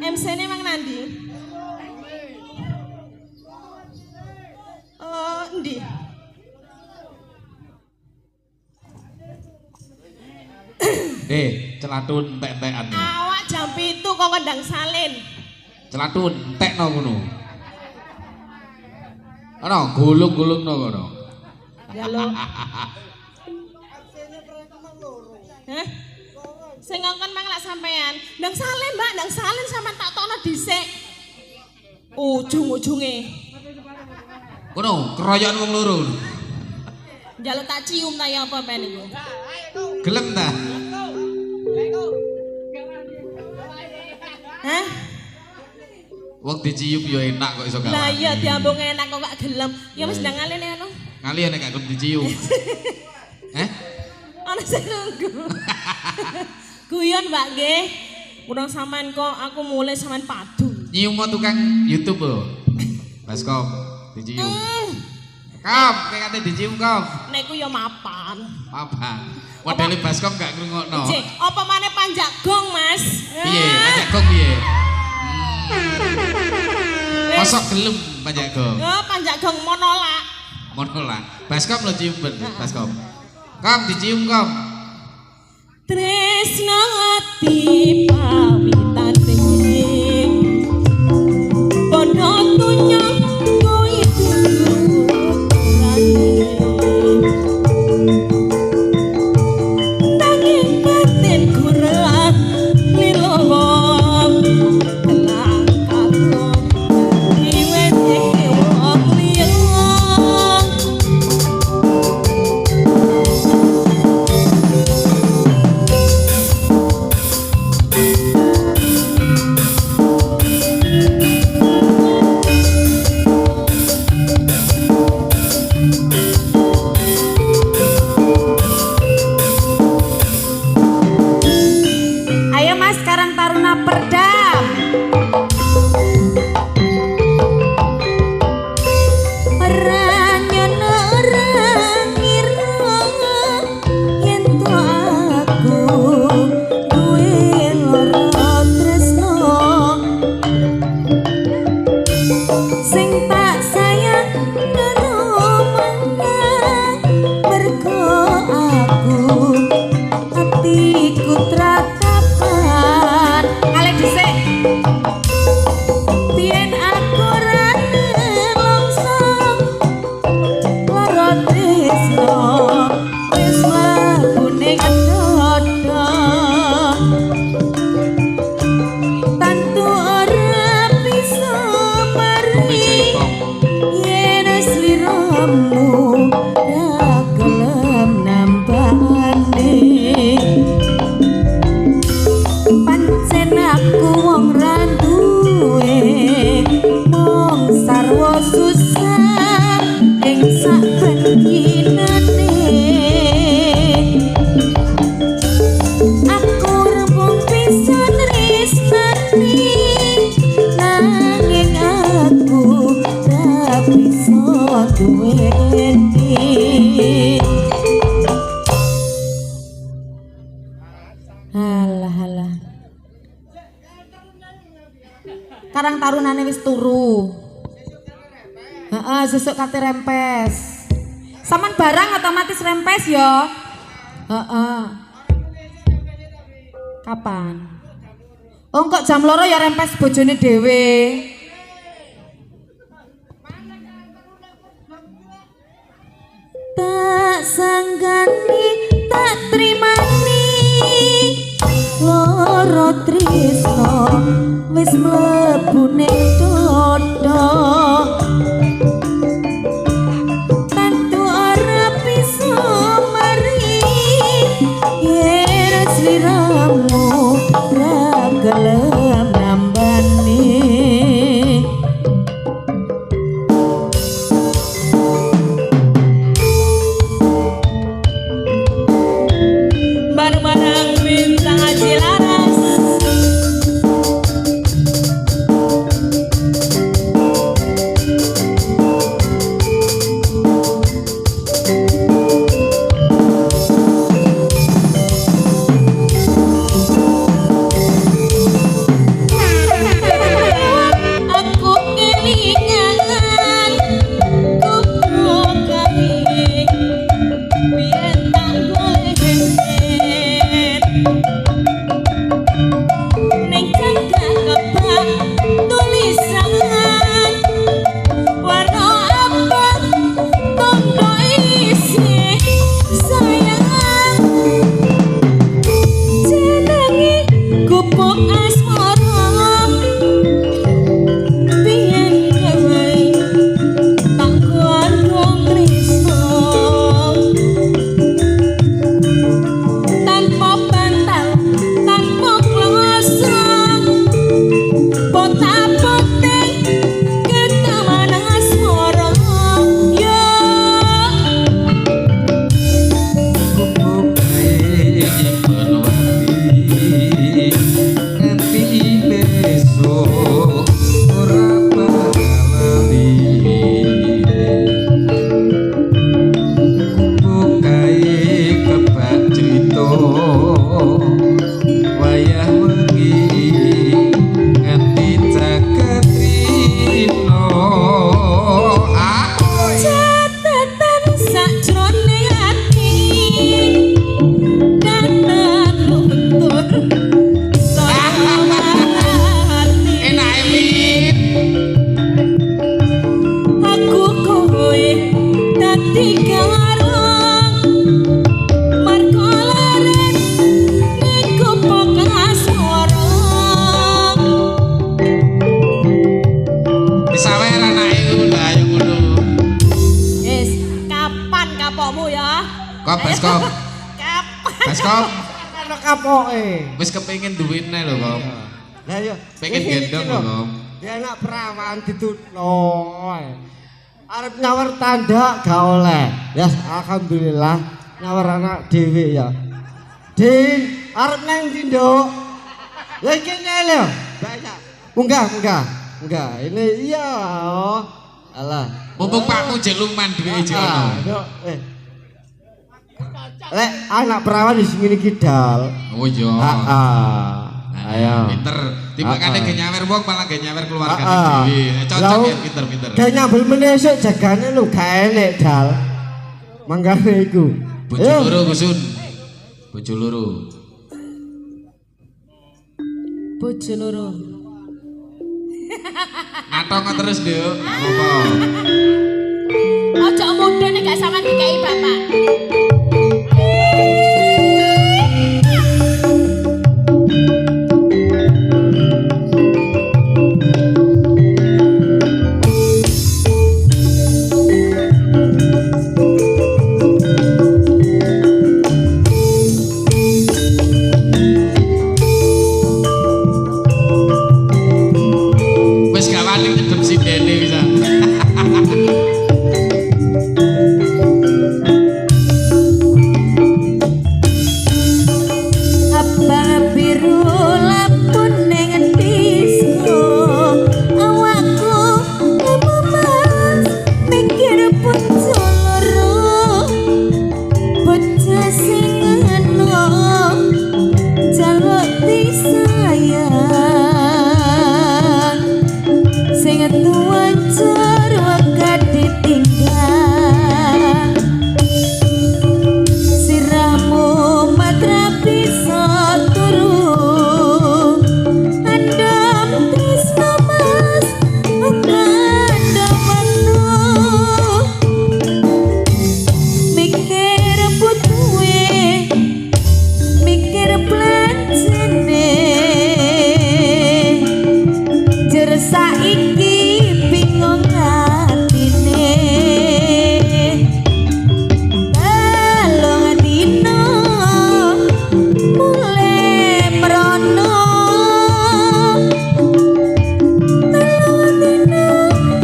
MC-ne mang nandi? Endi? Celatun entek-entekan. Awak jam 7 kok ngendang salin. Celatun entekno ngono. Ana gulung-gulungno ngono. Ya lo. Hah? Sing ngongkon mang lak sampean. Ndang salin, Mbak, ndang salin sampean tak tokno dhisik. Ujung-ujunge. Kono keroyokan wong loro. Njaluk tak cium ta ya apa men iku? Gelem ta? Hah? Wong dicium yo enak kok iso gak. Lah iya diambung enak kok gak gelem. Ya wis ndang ngalih ngono. Ngali nek gak gelem dicium. Ana sing nunggu. Guyon Mbak nggih. Kurang sampean kok aku mulai sampean padu. Nyium tukang YouTube lho. Baskom dicium. Kom, kayak kate dicium kom. Nek ku ya mapan. Mapan. Modele Baskom gak ngrungokno. Cek, apa maneh panjak gong, Mas? Piye? Panjak gong piye? Mosok gelem panjak gong. Ya panjak gong monolak. Monolak. Baskom lo cium ben, Baskom. Kom dicium kom. Tresno ati pawitane. Bondo tunyo kuwi nanging batin kurang lilowong kelangkapku diwene wong liya. suwedi. Halah halah. Karang tarunane wis turu. Heeh, sesuk kate rempes. Saman barang otomatis rempes ya. Heeh. Kapan? Oh kok jam loro ya rempes bojone dhewe. Tak sanggani, tak trimani loro tresno wis mlebu ning dodo. Tantu ora bisa mari yen sliramu ra gelem nambani. Bareng-bareng bintang Haji Laras. Aku kelingan kupu kami biyen tak golek ning cangkak kebak tulisan warna abang tondo isi sayang jenenge gupuk asmara biyen gawe tak gondong tresno tanpa bantal tanpa kuasa pota-poting ketaman asmara ya Kupuk kae nyimpen wati nganti besok ora bakal lali. Kupuk kae kebak crita wayah wengi nganti caket rino. catatan sakjroning ati katon luntur sama hati. Enak Min. Aku kowe dadi garong marko leren ning kupuk asmara. Disawer anake ngono ayo ngono. Wis, kapan kapokmu ya? Kop Baskop. Kapan? Baskop Ana kapoke. wis kepengin duwine lho, Kom. Lah ya Pengen gendong lho, Kom. Ya enak perawan ditutno. Arep nyawar tanda gak oleh. Ya alhamdulillah nyawar anak dhewe ya. Din, arep nang ndi, Nduk? Lah iki ngene lho. Banyak. Enggak. Ini iya. Oh. Alah. Mumpung Pakmu jeluman duwe iki ono. Nduk, Lek anak perawan di sini kidal. Oh iya. Ayo. Pinter. Timbangane ge nyawer wong malah ge nyawer keluargane Ah, ah. dhewe. Cocok ya pinter-pinter. Kayak nyambel meneh esuk jagane lu gak enek dal. Manggane iku. Bojo Ayo. loro Gusun. Bojo loro. Bojo loro. Ngatongo terus, Nduk. Apa? Ojo mudun nek gak sampean dikai bapak. Wis gak wani nyedep sidene bisa. saiki bingung atine telung dina mulai merono telung dina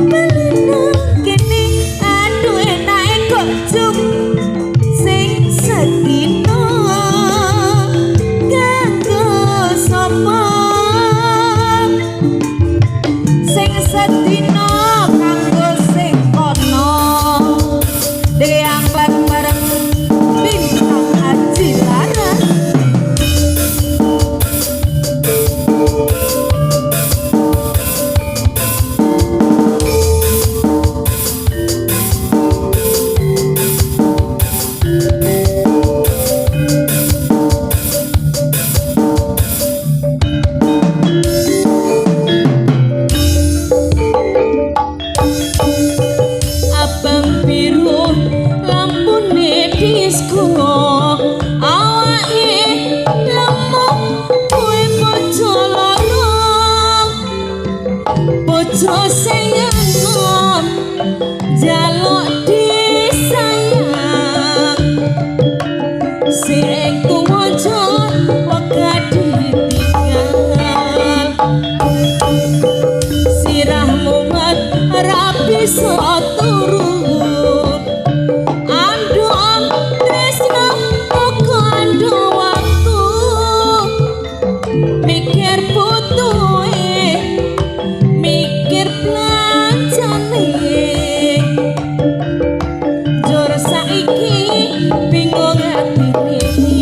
melino kene aduh enake kok juk sing sedina kanggo sapa sing sedina kanggo sing kono diangkat bareng bintang haji laras abang biru lampune disco awake lemah kowe bojo loro bojo sing enom jaluk disayang sing kuwaca waka ditinggal sirahmu mat rapi turun andong tresno kok andong waktu mikir butuhe mikir plancane jur saiki bingung atine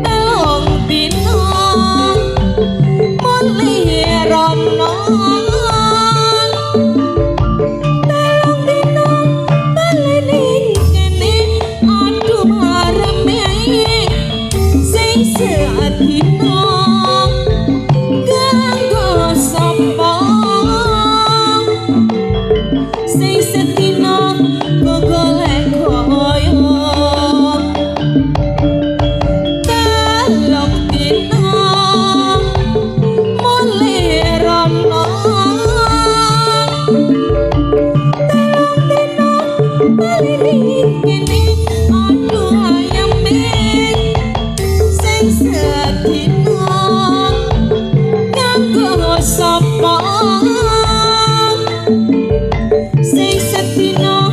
telung dina mulai rono telung dina balik kene aduh mareme sing seadina kanggo sapa sing sedina golek koyo telung dina mulai rono telung dina balik kene aduh ayame sing sedina kanggo sapa sing sedina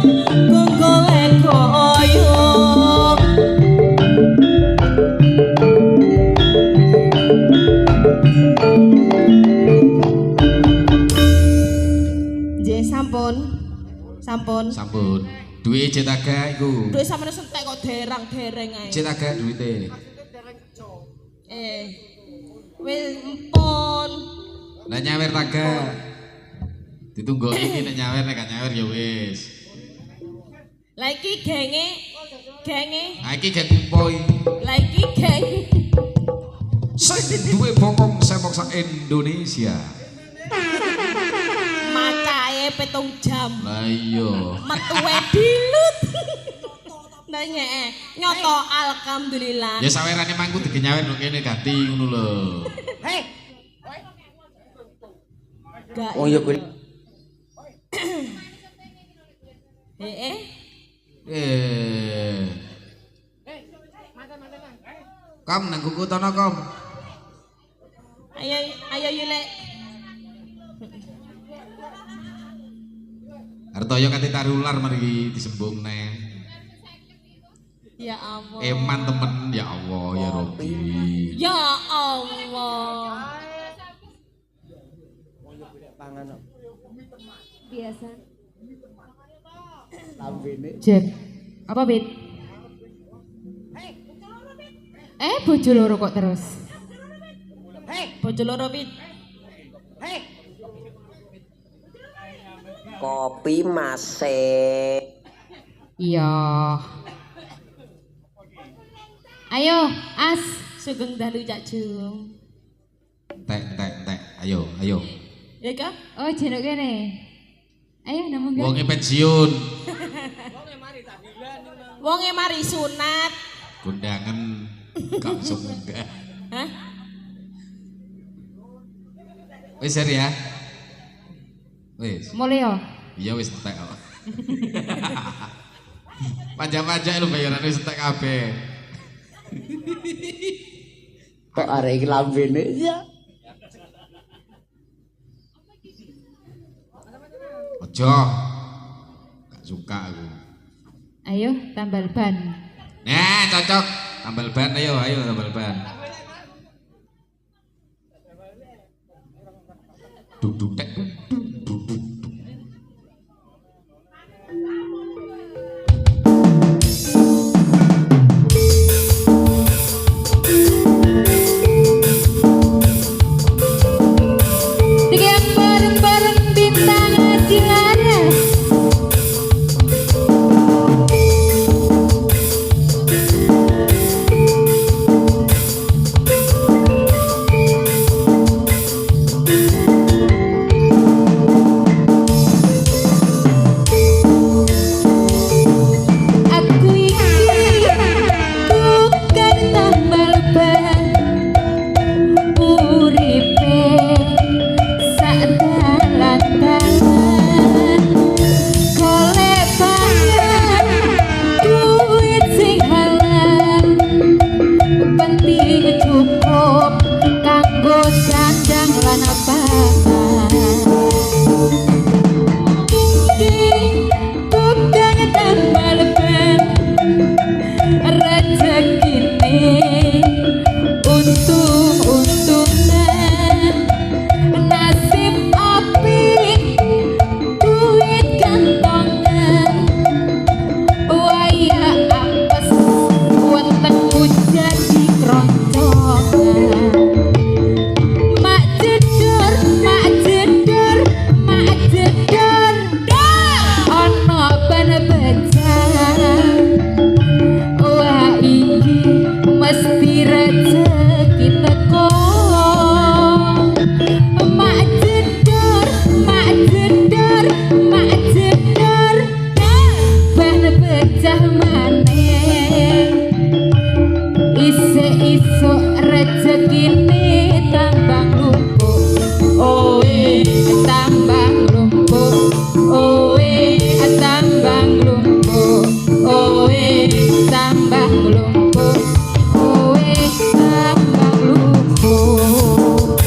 golek koyo Nggih sampun. Sampun. Sampun. Duwe cetaga iku. Duit sampeyan sentek kok derang-dereng ae. Cetaga duwite. Wis empun. Lah nyawer taga. Ditunggu iki nek nyawer nek gak nyawer ya wis. Lah iki genge. Ha iki gak kumpoi. Lah iki genge. Sing duwe bokong semok sak Indonesia. Macae 7 jam. Lah iya. Metuwe dilut. Nanya nyoto alhamdulillah. Ya sawerane mangku digenyawer lho kene ganti ngono lho. Gak. Oh iya kuwi. Eh. Kom nang kuku tono kom. Ayo yulek. Hartoyo kate tarular mari disembung neh. Ya Allah. Eman temen ya Allah ya Robbi. Ya Allah. Biasa. Cek. Apa, Bit? Bojo loro kok terus. Bojo loro Pit. Kopi masih. Iya. Ayo, As. Sugeng dalu Cak Jung. Tek. Ayo. Ya kah? Oh, jenok kene. Ayo namung gak. Wonge pensiun. Wonge mari sunat. Kondangan gak semunggah. Hah? Wis Her ya. Wis. Mulai yo. Iya wis entek kok. Pajak-pajak lu bayaran wis entek kabeh. Kok arek iki lambene ya. Ojo. Gak suka aku. Ayo tambal ban. Nah, cocok. Tambal ban ayo, tambal ban. Duduk tek. Duduk. Tiga bareng-bareng bintang Cilara. Aku iki bukan tambal ban, uripe sadalan-dalan, golek pangan duit sing halal, penting cukup kanggo sandang lan pangan. Bukan tambal ban, rezekine untung-untungan, nasib apik duit kantongan, waya apes wonten hujan di keroncongan. Mak jedor, mak jedor, mak jedor, ono ban becak. Wah iki mesti rezeki teko. Mak jedor, mak jedor, mak jedor, ban pecah maneh. Isuk-isuk rezekine tambang lumpur. Oe tambang lumpur. Oe tambang lumpur. Oe tambang lumpur. Oe tambang lumpur.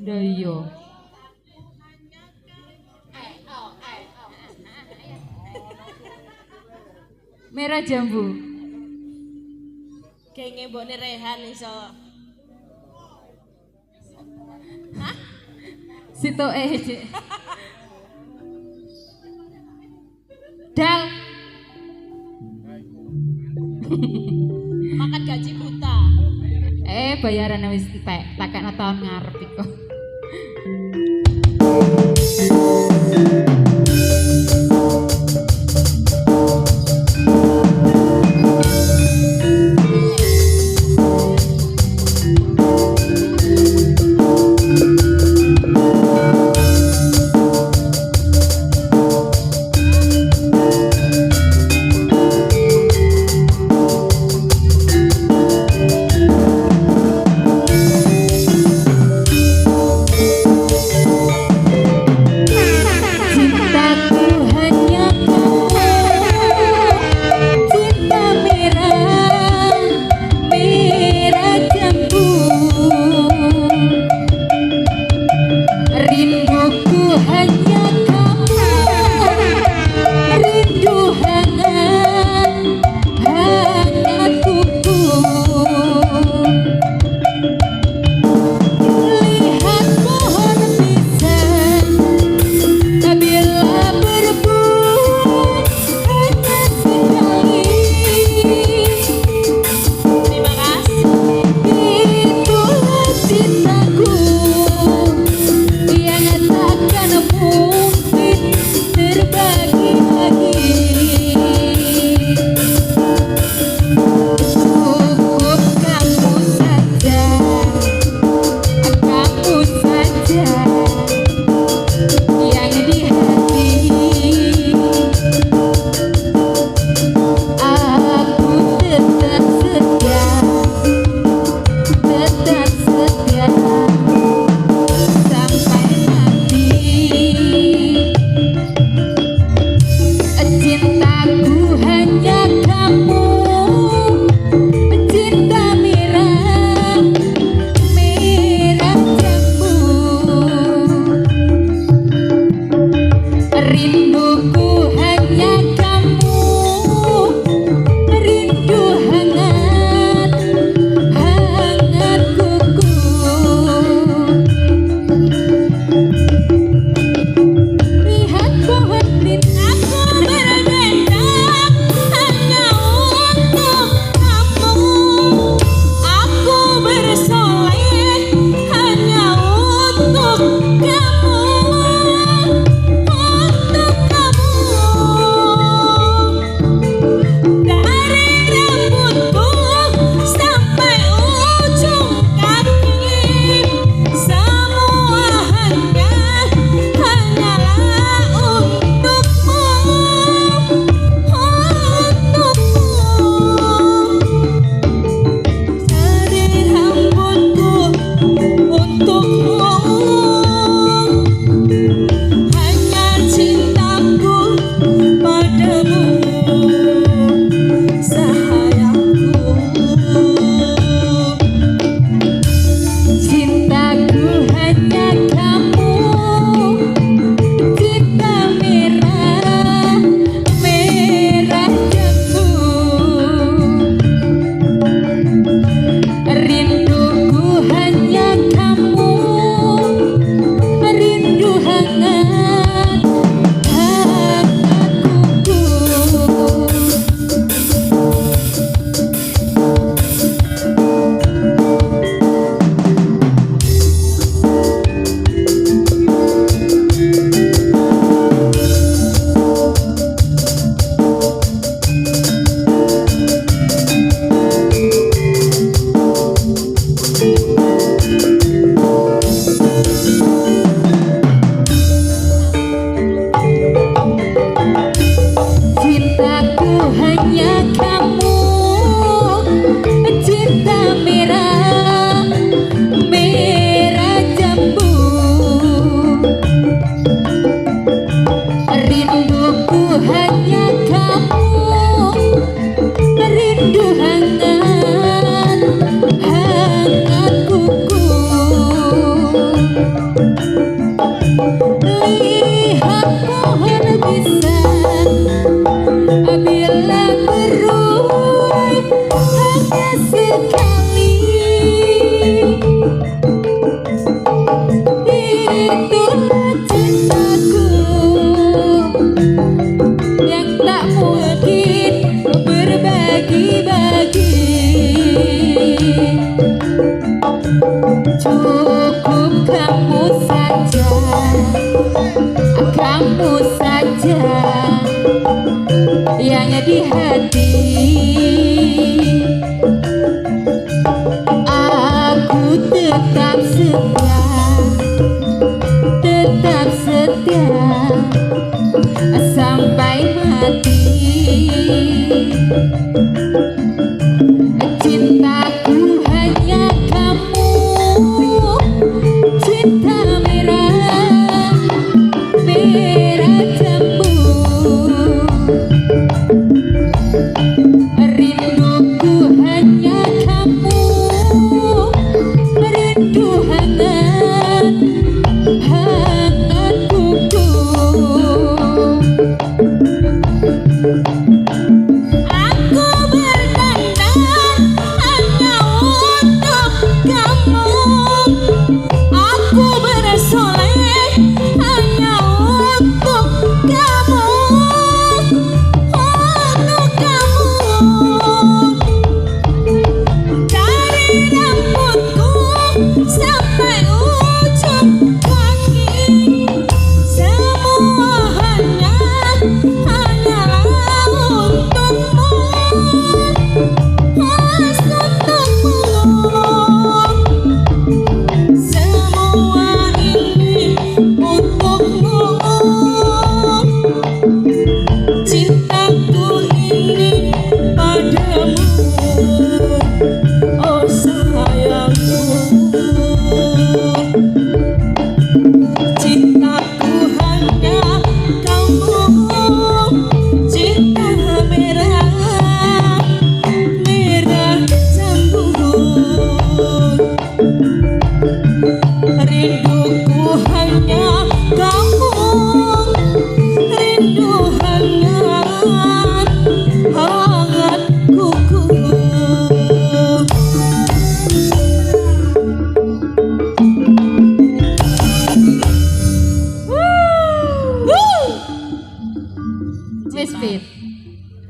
Lho iya. Merah jambu. Genge mbokne Rehan iso. Sitoke Cik. Dal. Makan gaji buta. Bayaran wis entek, takekno tahun ngarep iku. Cukup kamu saja, kamu saja yang di hati. Aku tetap setia sampai mati. Cintaku hanya kamu, cinta merah, merah jambu. Rinduku hanya kamu, rindu hangat, hangat kuku. Aku berdandan hanya untuk kamu. Aku bersolek hanya untuk kamu. Untuk kamu. Dari rambutku sampai ujung kaki, semua hanyalah untukmu, untukmu. Semua ini untukmu. Cintaku ini padamu, oh sayangku. Cintaku hanya kamu, cinta merah, merah jambu. Rinduku hanya kamu, rindu hangat, hangat kuku. Wis Fit.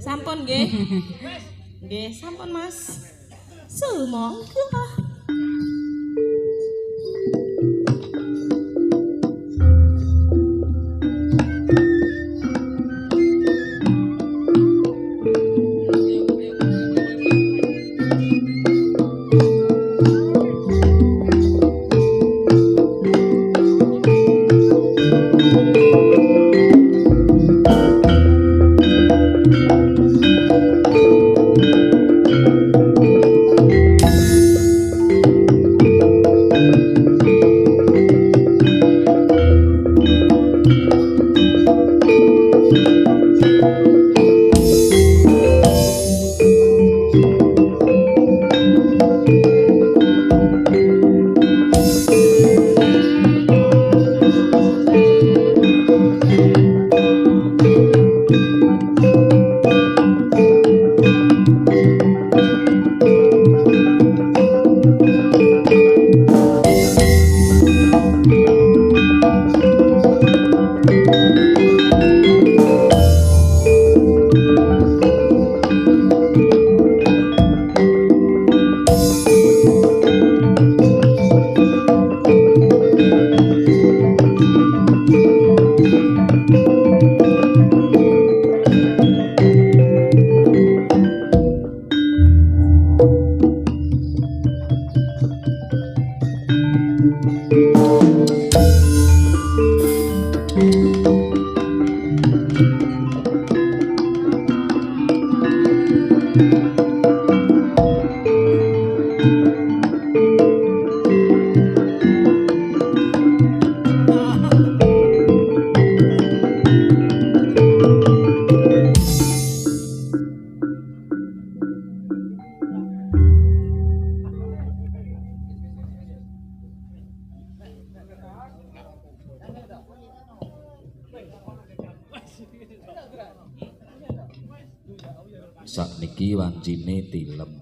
Sampun nggih. Nggih, sampun Mas. Sumangga. Sakniki wancine tilem.